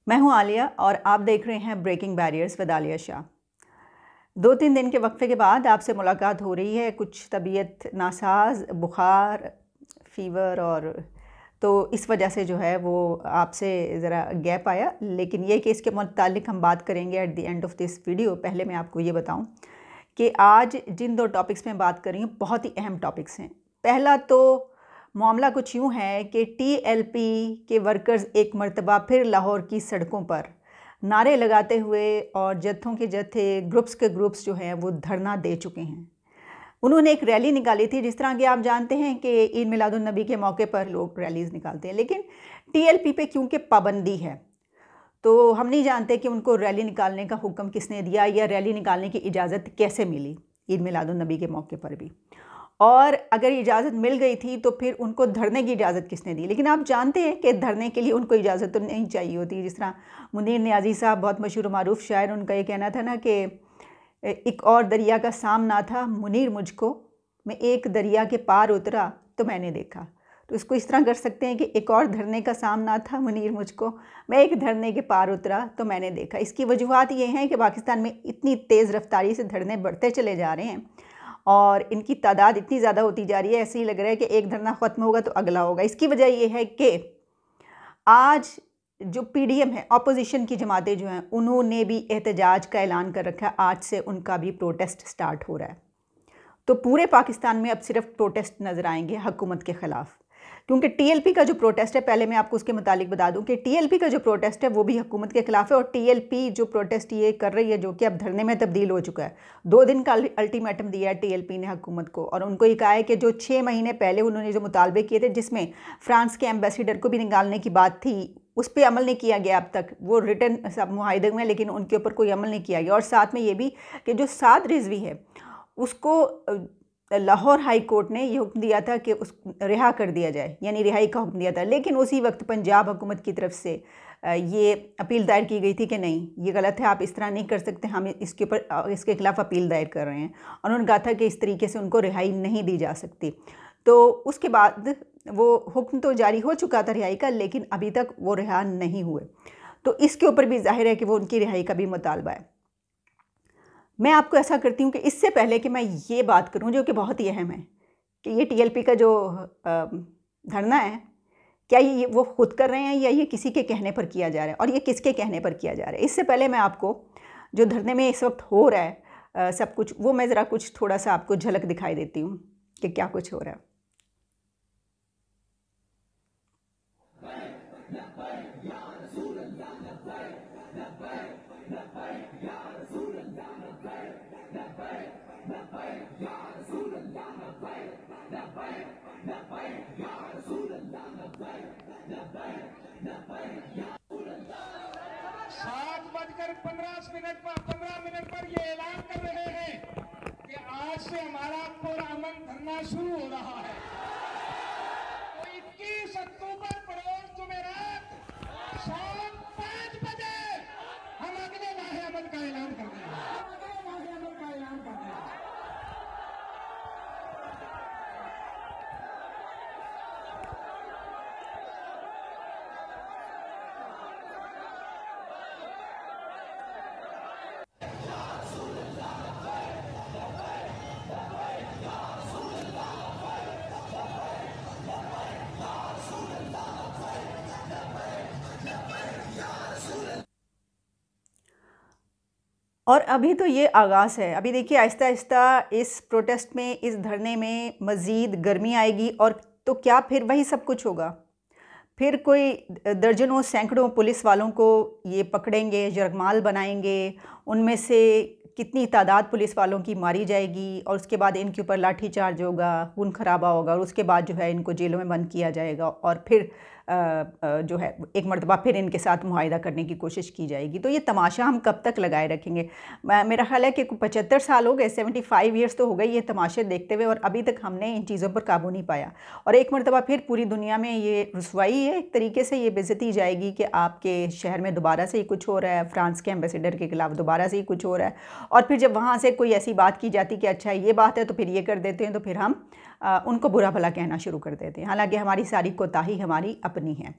मैं हूं आलिया और आप देख रहे हैं breaking barriers with Alia Shah. 2-3 दिन के वक्फे के बाद आपसे मुलाकात हो रही है। कुछ तबीयत नासाज, बुखार, फ़ीवर और तो इस वजह से जो है वो आपसे ज़रा गैप आया। लेकिन ये कि इसके मुतालिक हम बात करेंगे at the end of this video. पहले मैं आपको ये बताऊं कि आज जिन 2 टॉपिक्स में बात कर रही हूँ बहुत ही अहम टॉपिक्स हैं। पहला तो मामला कुछ यूँ है कि टीएलपी के वर्कर्स एक मर्तबा फिर लाहौर की सड़कों पर नारे लगाते हुए और जत्थों के जत्थे, ग्रुप्स के ग्रुप्स जो हैं वो धरना दे चुके हैं। उन्होंने एक रैली निकाली थी, जिस तरह कि आप जानते हैं कि ईद मिलादुन नबी के मौके पर लोग रैलीज़ निकालते हैं, लेकिन टीएलपी पे क्योंकि पाबंदी है तो हम नहीं जानते कि उनको रैली निकालने का हुक्म किसने दिया या रैली निकालने की इजाज़त कैसे मिली ईद मिलादुन नबी के मौके पर भी। और अगर इजाज़त मिल गई थी तो फिर उनको धरने की इजाज़त किसने दी। लेकिन आप जानते हैं कि धरने के लिए उनको इजाज़त तो नहीं चाहिए होती। जिस तरह मुनीर नियाज़ी साहब, बहुत मशहूर मारूफ शायर, उनका ये कहना था ना कि एक और दरिया का सामना था मुनीर मुझको, मैं एक दरिया के पार उतरा तो मैंने देखा। तो इसको इस तरह कर सकते हैं कि एक और धरने का सामना था मुनीर मुझको, मैं एक धरने के पार उतरा तो मैंने देखा। इसकी वजूहत ये हैं कि पाकिस्तान में इतनी तेज़ रफ्तारी से धरने बढ़ते चले जा रहे हैं और इनकी तादाद इतनी ज़्यादा होती जा रही है, ऐसे ही लग रहा है कि एक धरना ख़त्म होगा तो अगला होगा। इसकी वजह यह है कि आज जो पीडीएम है, अपोजिशन की जमातें जो हैं, उन्होंने भी एहतजाज का ऐलान कर रखा है। आज से उनका भी प्रोटेस्ट स्टार्ट हो रहा है। तो पूरे पाकिस्तान में अब सिर्फ प्रोटेस्ट नज़र आएंगे हुकूमत के ख़िलाफ़, क्योंकि टीएलपी का जो प्रोटेस्ट है, पहले मैं आपको उसके मुतालिक बता दूं कि टीएलपी का जो प्रोटेस्ट है वो भी हुकूमत के ख़िलाफ़ है। और टीएलपी जो प्रोटेस्ट ये कर रही है, जो कि अब धरने में तब्दील हो चुका है, 2 दिन का अल्टीमेटम दिया है टीएलपी ने हुकूमत को, और उनको ये कहा है कि जो 6 महीने पहले उन्होंने जो मुतालबे किए थे, जिसमें फ्रांस के एम्बेसडर को भी निकालने की बात थी, उस पर अमल नहीं किया गया अब तक। वो रिटर्न सब मुआहदे में, लेकिन उनके ऊपर कोई अमल नहीं किया गया। और साथ में ये भी कि जो साद रिजवी है उसको लाहौर हाई कोर्ट ने ये हुक्म दिया था कि उस रिहा कर दिया जाए, यानी रिहाई का हुक्म दिया था। लेकिन उसी वक्त पंजाब हुकूमत की तरफ से ये अपील दायर की गई थी कि नहीं, ये गलत है, आप इस तरह नहीं कर सकते, हम इसके ऊपर इसके खिलाफ अपील दायर कर रहे हैं। और उन्होंने कहा था कि इस तरीके से उनको रिहाई नहीं दी जा सकती। तो उसके बाद वो हुक्म तो जारी हो चुका था रिहाई का, लेकिन अभी तक वो रिहा नहीं हुए। तो इसके ऊपर भी जाहिर है कि वो उनकी रिहाई का भी मुतालबा है। मैं आपको ऐसा करती हूँ कि इससे पहले कि मैं ये बात करूँ जो कि बहुत ही अहम है, कि ये टीएलपी का जो धरना है, क्या ये वो खुद कर रहे हैं या ये किसी के कहने पर किया जा रहा है, और ये किसके कहने पर किया जा रहा है। इससे पहले मैं आपको जो धरने में इस वक्त हो रहा है सब कुछ, वो मैं ज़रा कुछ थोड़ा सा आपको झलक दिखाई देती हूँ कि क्या कुछ हो रहा है। सात बजकर 15 मिनट पर ये ऐलान कर रहे हैं कि आज से हमारा पुरअमन धरना शुरू हो रहा है। तो 21 अक्टूबर बरोज जुमेरात शाम 5 बजे हम अगले लाहे अमल का ऐलान कर रहे हैं। और अभी तो ये आगाज़ है। अभी देखिए आहिस्ता आहिस्ता इस प्रोटेस्ट में, इस धरने में मज़ीद गर्मी आएगी, और तो क्या फिर वही सब कुछ होगा। फिर कोई दर्जनों सैकड़ों पुलिस वालों को ये पकड़ेंगे, यरगमाल बनाएंगे, उनमें से कितनी तादाद पुलिस वालों की मारी जाएगी, और उसके बाद इनके ऊपर लाठी चार्ज होगा, खून खराबा होगा, और उसके बाद जो है इनको जेलों में बंद किया जाएगा, और फिर जो है एक मरतबा फिर इनके साथ मुआहिदा करने की कोशिश की जाएगी। तो ये तमाशा हम कब तक लगाए रखेंगे। मेरा ख्याल है कि 75 साल हो गए, 75 ईयर्स तो हो गई ये तमाशे देखते हुए, और अभी तक हमने इन चीज़ों पर काबू नहीं पाया। और एक मरतबा फिर पूरी दुनिया में ये रुसवाई है, एक तरीके से ये बेइज्जती जाएगी कि आपके शहर में दोबारा से ही कुछ हो रहा है, फ्रांस के एम्बेसडर के खिलाफ दोबारा से ही कुछ हो रहा है। और फिर जब वहाँ से कोई ऐसी बात की जाती कि अच्छा ये बात है तो फिर ये कर देते हैं, तो फिर हम उनको बुरा भला कहना शुरू कर देते हैं, हालांकि हमारी सारी कोताही हमारी अपनी है।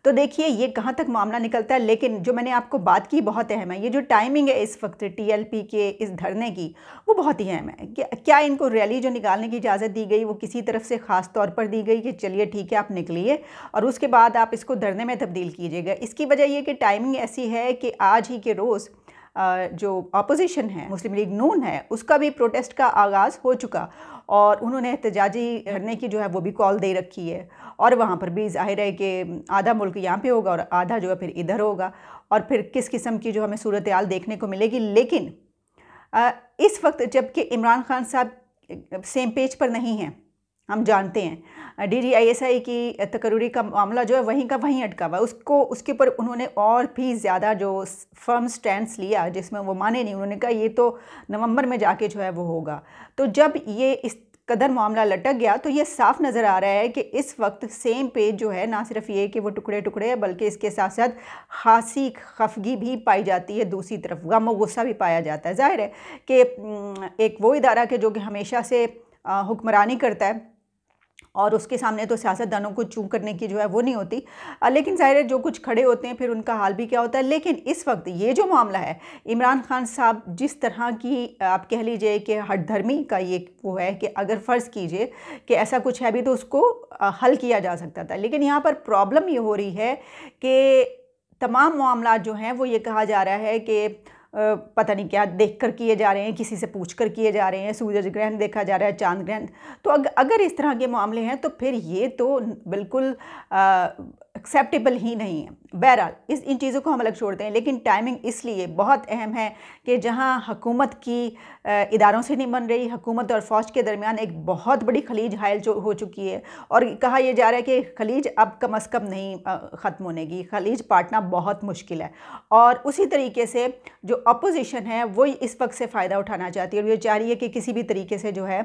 तो देखिए ये कहाँ तक मामला निकलता है। लेकिन जो मैंने आपको बात की बहुत अहम है, ये जो टाइमिंग है इस वक्त टीएलपी के इस धरने की, वो बहुत ही अहम है। क्या इनको रैली जो निकालने की इजाज़त दी गई वो किसी तरफ से ख़ास तौर पर दी गई कि चलिए ठीक है आप निकलिए और उसके बाद आप इसको धरने में तब्दील कीजिएगा? इसकी वजह ये कि टाइमिंग ऐसी है कि आज ही के रोज़ जो अपोजिशन है, मुस्लिम लीग नून है, उसका भी प्रोटेस्ट का आगाज़ हो चुका और उन्होंने एहतजाजी धरने की जो है वो भी कॉल दे रखी है। और वहाँ पर भी जाहिर है कि आधा मुल्क यहाँ पे होगा और आधा जो है फिर इधर होगा और फिर किस किस्म की जो हमें सूरत हाल देखने को मिलेगी। लेकिन इस वक्त जबकि इमरान खान साहब सेम पेज पर नहीं हैं, हम जानते हैं DGISI की तकरीरी का मामला जो है वहीं का वहीं अटका हुआ, उसके ऊपर उन्होंने और भी ज़्यादा जो फर्म स्टैंड्स लिया जिसमें वो माने नहीं। उन्होंने कहा ये तो नवंबर में जाके जो है वो होगा। तो जब ये इस कदर मामला लटक गया तो ये साफ नज़र आ रहा है कि इस वक्त सेम पेज जो है ना सिर्फ ये कि वो टुकड़े टुकड़े है, बल्कि इसके साथ साथ खासी खफगी भी पाई जाती है, दूसरी तरफ गम और गुस्सा भी पाया जाता है। जाहिर है कि एक वो इदारा के जो कि हमेशा से हुक्मरानी करता है और उसके सामने तो सियासतदानों को चूं करने की जो है वो नहीं होती, लेकिन ज़ाहिर है जो कुछ खड़े होते हैं फिर उनका हाल भी क्या होता है। लेकिन इस वक्त ये जो मामला है, इमरान खान साहब जिस तरह की आप कह लीजिए कि हठधर्मी का ये वो है कि अगर फ़र्ज़ कीजिए कि ऐसा कुछ है भी तो उसको हल किया जा सकता था। लेकिन यहाँ पर प्रॉब्लम ये हो रही है कि तमाम मामला जो हैं वो ये कहा जा रहा है कि पता नहीं क्या देख कर किए जा रहे हैं, किसी से पूछ कर किए जा रहे हैं, सूरज ग्रहण देखा जा रहा है, चांद ग्रहण। तो अगर इस तरह के मामले हैं तो फिर ये तो बिल्कुल एक्सेप्टेबल ही नहीं है। बहरहाल इन चीज़ों को हम अलग छोड़ते हैं, लेकिन टाइमिंग इसलिए बहुत अहम है कि जहां हुकूमत की इदारों से नहीं बन रही, हुकूमत और फ़ौज के दरमियान एक बहुत बड़ी खलीज हायल जो हो चुकी है और कहा यह जा रहा है कि खलीज अब कम अज़ कम नहीं ख़त्म होने की, खलीज पाटना बहुत मुश्किल है। और उसी तरीके से जो अपोजिशन है वो इस वक्त से फ़ायदा उठाना चाहती है और ये चाह रही है कि किसी भी तरीके से जो है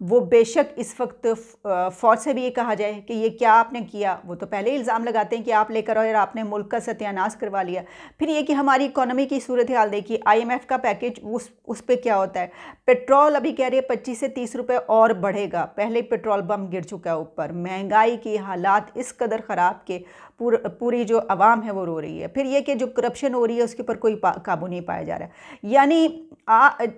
वो बेशक इस वक्त फ़ौज से भी ये कहा जाए कि ये क्या आपने किया। वो तो पहले इल्ज़ाम लगाते हैं कि आप लेकर और आपने मुल्क का सत्यानाश करवा लिया। फिर ये कि हमारी इकोनॉमी की सूरत हाल देखिए, IMF का पैकेज उस पर क्या होता है। पेट्रोल अभी कह रही है 25 से 30 रुपये और बढ़ेगा, पहले पेट्रोल बम गिर चुका है ऊपर। महंगाई की हालात इस कदर ख़राब के पूरी जो आवाम है वो रो रही है। फिर ये कि जो करप्शन हो रही है उसके ऊपर कोई काबू नहीं पाया जा रहा है। यानी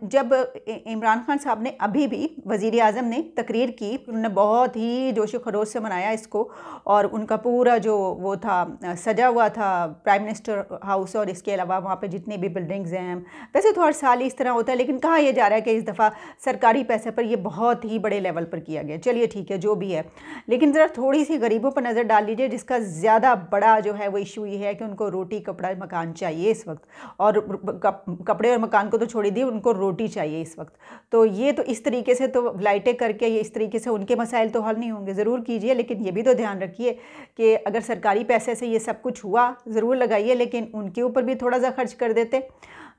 जब इमरान खान साहब ने अभी भी वज़ीर आज़म ने तकरीर की, उन्होंने बहुत ही जोश खरोश से मनाया इसको और उनका पूरा जो वो था सजा हुआ था प्राइम मिनिस्टर हाउस और इसके अलावा वहाँ पे जितनी भी बिल्डिंग्स हैं। वैसे तो हर साल इस तरह होता है, लेकिन कहा यह जा रहा है कि इस दफ़ा सरकारी पैसे पर यह बहुत ही बड़े लेवल पर किया गया। चलिए ठीक है जो भी है, लेकिन ज़रा थोड़ी सी गरीबों पर नज़र डाल लीजिए जिसका ज़्यादा बड़ा जो है वो इशू ये है कि उनको रोटी कपड़ा मकान चाहिए इस वक्त, और कपड़े और मकान को तो छोड़ दी, उनको रोटी चाहिए इस वक्त। तो ये तो इस तरीके से तो लाइटें करके ये इस तरीके से उनके मसाइल तो हल नहीं होंगे। ज़रूर कीजिए, लेकिन ये भी तो ध्यान रखिए कि अगर सरकारी पैसे से ये सब कुछ हुआ ज़रूर लगाइए, लेकिन उनके ऊपर भी थोड़ा सा खर्च कर देते।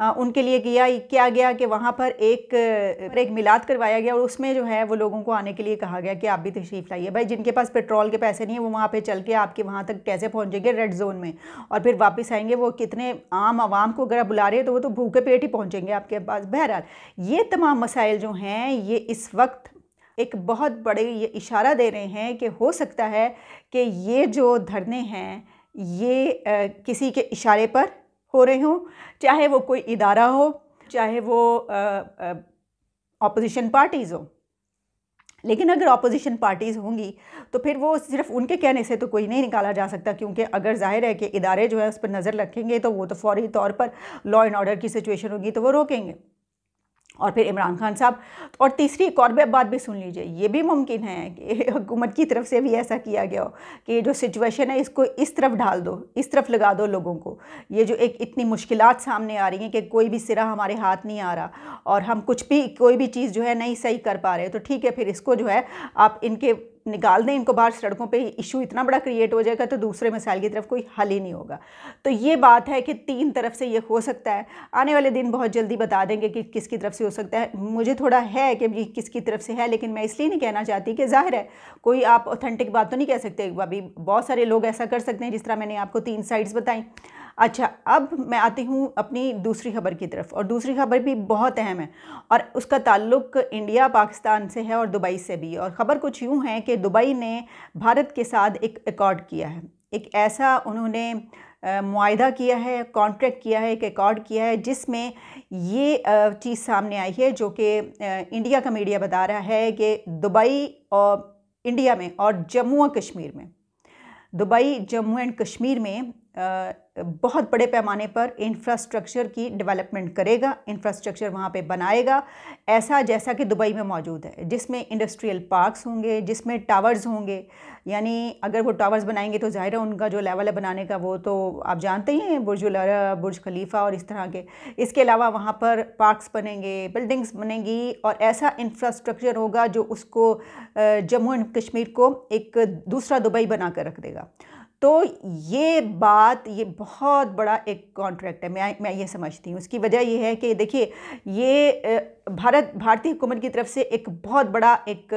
उनके लिए क्या गया कि वहाँ पर एक मिलाद करवाया गया और उसमें जो है वो लोगों को आने के लिए कहा गया कि आप भी तशरीफ़ लाइए। भाई जिनके पास पेट्रोल के पैसे नहीं है वो वहाँ पे चल के आपके वहाँ तक कैसे पहुँचेंगे रेड जोन में, और फिर वापस आएंगे। वो कितने आम आवाम को अगर आप बुला रहे हैं तो वो तो भूखे पेट ही पहुँचेंगे आपके पास। बहरहाल ये तमाम मसाइल जो हैं ये इस वक्त एक बहुत बड़े ये इशारा दे रहे हैं कि हो सकता है कि ये जो धरने हैं ये किसी के इशारे पर हो रहे हों, चाहे वो कोई इदारा हो, चाहे वो अपोजिशन पार्टीज़ हो। लेकिन अगर अपोजिशन पार्टीज़ होंगी तो फिर वो सिर्फ उनके कहने से तो कोई नहीं निकाला जा सकता, क्योंकि अगर जाहिर है कि इदारे जो है उस पर नज़र रखेंगे तो वो तो फौरी तौर पर लॉ एंड ऑर्डर की सिचुएशन होगी तो वो रोकेंगे। और फिर इमरान खान साहब, और तीसरी एक और बात भी सुन लीजिए, ये भी मुमकिन है कि हुकूमत की तरफ से भी ऐसा किया गया हो कि जो सिचुएशन है इसको इस तरफ ढाल दो, इस तरफ लगा दो लोगों को। ये जो एक इतनी मुश्किलात सामने आ रही हैं कि कोई भी सिरा हमारे हाथ नहीं आ रहा और हम कोई भी चीज़ जो है नहीं सही कर पा रहे, तो ठीक है फिर इसको जो है आप इनके निकाल दें, इनको बाहर सड़कों पे, इशू इतना बड़ा क्रिएट हो जाएगा तो दूसरे मसाइल की तरफ कोई हल ही नहीं होगा। तो ये बात है कि तीन तरफ से ये हो सकता है। आने वाले दिन बहुत जल्दी बता देंगे कि किसकी तरफ से हो सकता है। मुझे थोड़ा है कि ये किसकी तरफ से है, लेकिन मैं इसलिए नहीं कहना चाहती कि जाहिर है कोई आप ऑथेंटिक बात तो नहीं कह सकते। अभी बहुत सारे लोग ऐसा कर सकते हैं, जिस तरह मैंने आपको 3 साइड्स बताई। अच्छा, अब मैं आती हूँ अपनी दूसरी खबर की तरफ, और दूसरी खबर भी बहुत अहम है और उसका ताल्लुक़ इंडिया पाकिस्तान से है और दुबई से भी। और ख़बर कुछ यूँ है कि दुबई ने भारत के साथ एक एकॉर्ड किया है, एक ऐसा उन्होंने मुआहिदा किया है, कॉन्ट्रैक्ट किया है, एक एकॉर्ड किया है, जिसमें ये चीज़ सामने आई है जो कि इंडिया का मीडिया बता रहा है कि दुबई और इंडिया में और जम्मू और कश्मीर में, दुबई जम्मू एंड कश्मीर में बहुत बड़े पैमाने पर इंफ्रास्ट्रक्चर की डेवलपमेंट करेगा, इंफ्रास्ट्रक्चर वहाँ पे बनाएगा ऐसा जैसा कि दुबई में मौजूद है, जिसमें इंडस्ट्रियल पार्क्स होंगे, जिसमें टावर्स होंगे। यानी अगर वो टावर्स बनाएंगे तो ज़ाहिर है उनका जो लेवल है बनाने का वो तो आप जानते ही हैं, बुर्जुल अरब, बुर्ज खलीफा और इस तरह के। इसके अलावा वहाँ पर पार्क्स बनेंगे, बिल्डिंग्स बनेंगी और ऐसा इंफ्रास्ट्रक्चर होगा जो उसको जम्मू एंड कश्मीर को एक दूसरा दुबई बना कर रख देगा। तो ये बात, ये बहुत बड़ा एक कॉन्ट्रैक्ट है, मैं ये समझती हूँ। उसकी वजह ये है कि देखिए, ये भारतीय हुकूमत की तरफ से एक बहुत बड़ा एक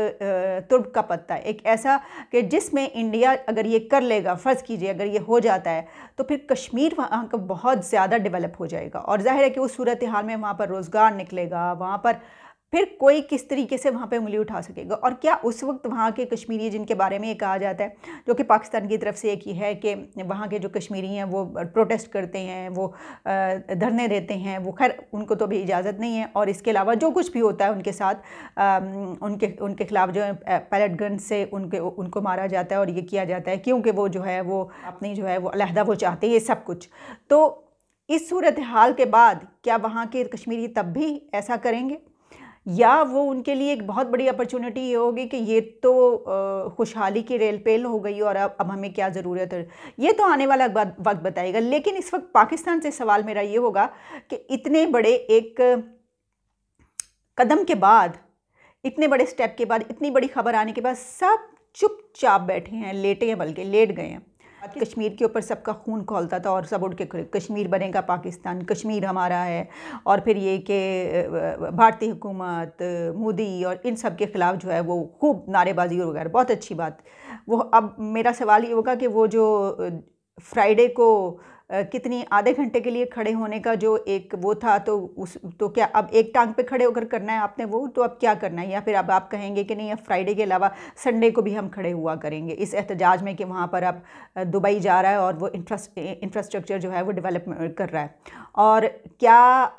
तुर्क का पत्ता है, एक ऐसा कि जिसमें इंडिया अगर ये कर लेगा, फ़र्ज़ कीजिए अगर ये हो जाता है, तो फिर कश्मीर वहाँ का बहुत ज़्यादा डेवलप हो जाएगा और ज़ाहिर है कि उस सूरत हाल में वहाँ पर रोज़गार निकलेगा, वहाँ पर फिर कोई किस तरीके से वहाँ पे उंगली उठा सकेगा। और क्या उस वक्त वहाँ के कश्मीरी, जिनके बारे में ये कहा जाता है, जो कि पाकिस्तान की तरफ से एक ही है कि वहाँ के जो कश्मीरी हैं वो प्रोटेस्ट करते हैं, वो धरने देते हैं, वो खैर उनको तो भी इजाज़त नहीं है। और इसके अलावा जो कुछ भी होता है उनके साथ, उनके ख़िलाफ़ जो है पैलेट गन से उनको मारा जाता है और ये किया जाता है, क्योंकि वो जो है वो अपनी जो है वो अलहदा वो चाहते हैं, ये सब कुछ। तो इस सूरत हाल के बाद क्या वहाँ के कश्मीरी तब भी ऐसा करेंगे, या वो उनके लिए एक बहुत बड़ी अपॉर्चुनिटी ये होगी कि ये तो खुशहाली की रेल पेल हो गई और अब हमें क्या ज़रूरत है, ये तो आने वाला वक्त बताएगा। लेकिन इस वक्त पाकिस्तान से सवाल मेरा ये होगा कि इतने बड़े एक कदम के बाद, इतने बड़े स्टेप के बाद, इतनी बड़ी खबर आने के बाद सब चुपचाप बैठे हैं, लेटे हैं, बल्कि लेट गए हैं। कश्मीर के ऊपर सबका खून खौलता था और सब उठ के कश्मीर बनेगा पाकिस्तान, कश्मीर हमारा है। और फिर ये कि भारतीय हुकूमत, मोदी और इन सब के ख़िलाफ़ जो है वो खूब नारेबाजी और वगैरह, बहुत अच्छी बात। वो अब मेरा सवाल ये होगा कि वो जो फ्राइडे को कितनी आधे घंटे के लिए खड़े होने का जो एक वो था, तो क्या अब एक टांग पे खड़े होकर करना है आपने वो, तो अब क्या करना है? या फिर अब आप कहेंगे कि नहीं, अब फ्राइडे के अलावा संडे को भी हम खड़े हुआ करेंगे इस एहतजाज में कि वहाँ पर अब दुबई जा रहा है और वो इंफ्रास्ट्रक्चर जो है वो डेवलपमेंट कर रहा है। और क्या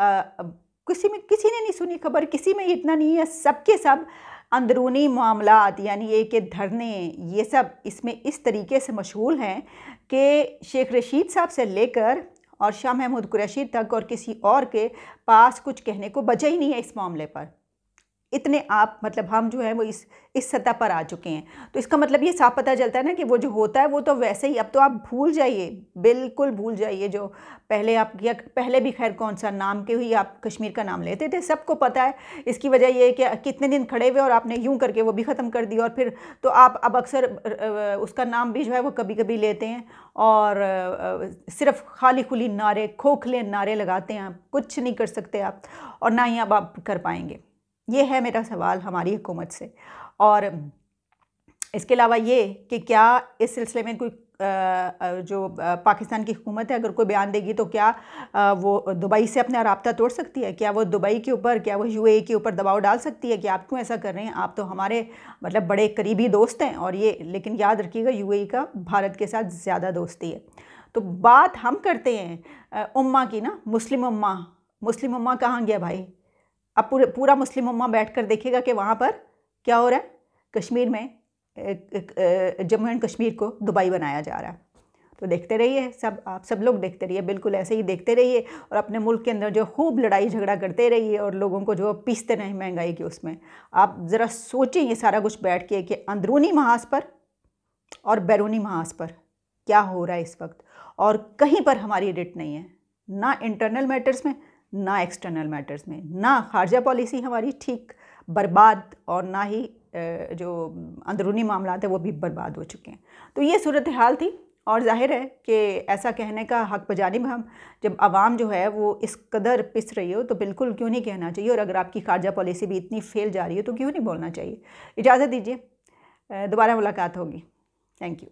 किसी ने नहीं सुनी खबर, किसी में इतना नहीं है, सबके सब अंदरूनी मामलात, यानी ये कि धरने, ये सब इसमें इस तरीके से मशगूल हैं कि शेख रशीद साहब से लेकर और शाह महमूद कुरैशी तक और किसी और के पास कुछ कहने को बचा ही नहीं है इस मामले पर। इतने आप मतलब हम जो है वो इस सतह पर आ चुके हैं। तो इसका मतलब ये साफ पता चलता है ना कि वो जो होता है वो तो वैसे ही, अब तो आप भूल जाइए, बिल्कुल भूल जाइए जो पहले आप किया। पहले भी खैर कौन सा नाम के ही आप कश्मीर का नाम लेते थे, सबको पता है। इसकी वजह ये है कि कितने दिन खड़े हुए और आपने यूं करके वो भी ख़त्म कर दिया। और फिर तो आप अब अक्सर उसका नाम भी जो है वो कभी कभी लेते हैं और सिर्फ खाली खुली नारे, खोखले नारे लगाते हैं। कुछ नहीं कर सकते आप, और ना ही अब आप कर पाएंगे। ये है मेरा सवाल हमारी हुकूमत से। और इसके अलावा ये कि क्या इस सिलसिले में कोई जो पाकिस्तान की हुकूमत है अगर कोई बयान देगी तो क्या वो दुबई से अपना राब्ता तोड़ सकती है? क्या वो दुबई के ऊपर, क्या वो यूएई के ऊपर दबाव डाल सकती है कि आप क्यों ऐसा कर रहे हैं? आप तो हमारे मतलब बड़े करीबी दोस्त हैं। और ये, लेकिन याद रखिएगा, यूएई का भारत के साथ ज़्यादा दोस्ती है। तो बात हम करते हैं उम्मा की ना, मुस्लिम उम्मा कहाँ गया भाई? अब पूरा मुस्लिम उम्मा बैठकर देखेगा कि वहाँ पर क्या हो रहा है। कश्मीर में जम्मू एंड कश्मीर को दुबई बनाया जा रहा है। तो देखते रहिए, आप सब लोग देखते रहिए, बिल्कुल ऐसे ही देखते रहिए। और अपने मुल्क के अंदर जो खूब लड़ाई झगड़ा करते रहिए और लोगों को जो पीसते रहें महंगाई के उसमें। आप ज़रा सोचें ये सारा कुछ बैठ के कि अंदरूनी महाज पर और बैरूनी महाज पर क्या हो रहा है इस वक्त। और कहीं पर हमारी रिट नहीं है, ना इंटरनल मैटर्स में, ना एक्सटर्नल मैटर्स में, ना खारजा पॉलिसी हमारी ठीक बर्बाद, और ना ही जो अंदरूनी मामलात है वो भी बर्बाद हो चुके हैं। तो ये सूरत हाल थी। और जाहिर है कि ऐसा कहने का हक बजानिब हम, जब आवाम जो है वो इस कदर पिस रही हो तो बिल्कुल क्यों नहीं कहना चाहिए। और अगर आपकी खारजा पॉलिसी भी इतनी फेल जा रही है तो क्यों नहीं बोलना चाहिए। इजाज़त दीजिए, दोबारा मुलाकात होगी। Thank you.